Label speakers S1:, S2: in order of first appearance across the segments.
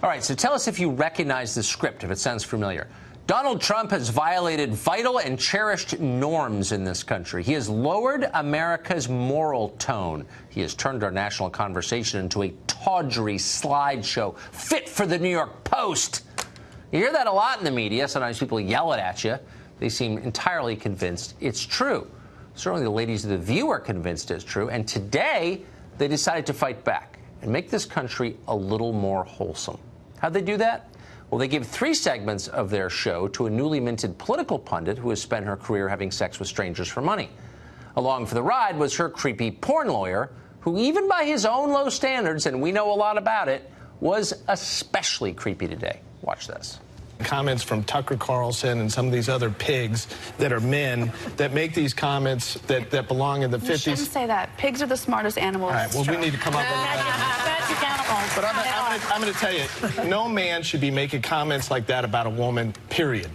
S1: All right, so tell us if you recognize the script, if it sounds familiar. Donald Trump has violated vital and cherished norms in this country. He has lowered America's moral tone. He has turned our national conversation into a tawdry slideshow fit for the New York Post. You hear that a lot in the media. Sometimes people yell it at you. They seem entirely convinced it's true. Certainly the ladies of The View are convinced it's true. And today, they decided to fight back and make this country a little more wholesome. How'd they do that? Well, they gave 3 segments of their show to a newly minted political pundit who has spent her career having sex with strangers for money. Along for the ride was her creepy porn lawyer, who even by his own low standards, and we know a lot about it, was especially creepy today. Watch this.
S2: Comments from Tucker Carlson and some of these other pigs that are men that make these comments that belong in the 50s.
S3: You shouldn't say that. Pigs are the smartest animals.
S2: All right, well, we need to come up with
S3: magic animals.
S2: But I'm going to tell you, no man should be making comments like that about a woman, period.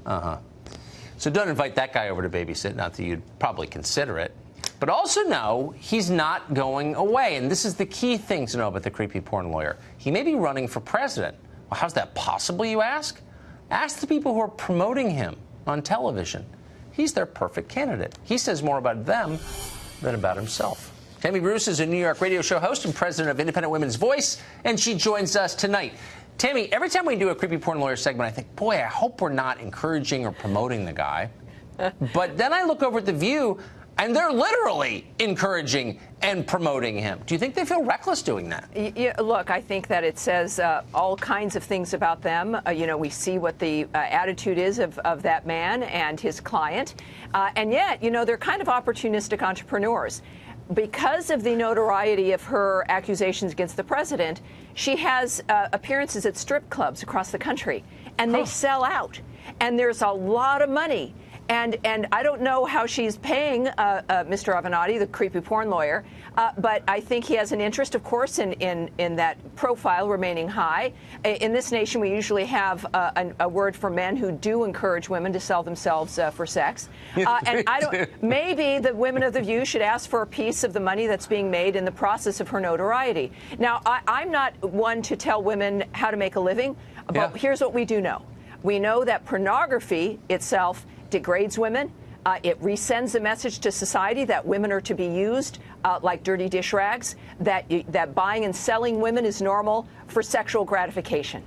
S1: So don't invite that guy over to babysit, not that you'd probably consider it. But also know he's not going away. And this is the key thing to know about the creepy porn lawyer. He may be running for president. Well, how's that possible, you ask? Ask the people who are promoting him on television. He's their perfect candidate. He says more about them than about himself. Tammy Bruce is a New York radio show host and president of Independent Women's Voice, and she joins us tonight. Tammy, every time we do a creepy porn lawyer segment, I think, boy, I hope we're not encouraging or promoting the guy. But then I look over at The View, and they're literally encouraging and promoting him. Do you think they feel reckless doing that?
S4: Yeah, look, I think that it says all kinds of things about them. We see what the attitude is of that man and his client. And yet, they're kind of opportunistic entrepreneurs. Because of the notoriety of her accusations against the president, she has appearances at strip clubs across the country, and they sell out. And there's a lot of money. And I don't know how she's paying Mr. Avenantii, the creepy porn lawyer, but I think he has an interest, of course, in that profile remaining high. In this nation, we usually have a word for men who do encourage women to sell themselves for sex. And maybe the women of The View should ask for a piece of the money that's being made in the process of her notoriety. Now, I'm not one to tell women how to make a living, but here's what we do know. We know that pornography itself degrades women. It resends a message to society that women are to be used like dirty dish rags, that buying and selling women is normal for sexual gratification.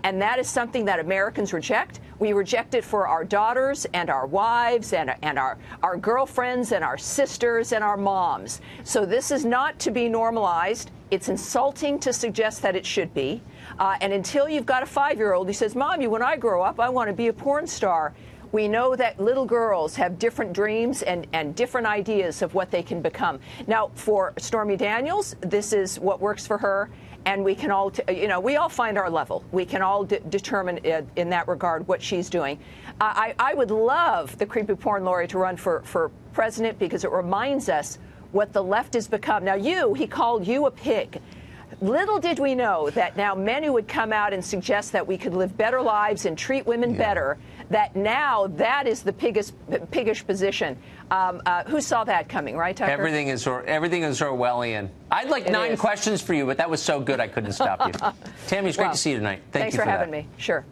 S4: And that is something that Americans reject. We reject it for our daughters and our wives and our girlfriends and our sisters and our moms. So this is not to be normalized. It's insulting to suggest that it should be. And until you've got a 5-year-old who says, Mommy, when I grow up, I want to be a porn star, we know that little girls have different dreams and different ideas of what they can become. Now, for Stormy Daniels, this is what works for her, and we can all, we all find our level. We can all determine in that regard what she's doing. I would love the creepy porn lawyer to run for president because it reminds us what the left has become. Now, he called you a pig. Little did we know that now men who would come out and suggest that we could live better lives and treat women better, that now that is the piggish position. Who saw that coming, right, Tucker?
S1: Everything is Orwellian. I'd like 9 questions for you, but that was so good I couldn't stop you. Tammy, it's great to see you tonight.
S4: Thanks for having me. Sure.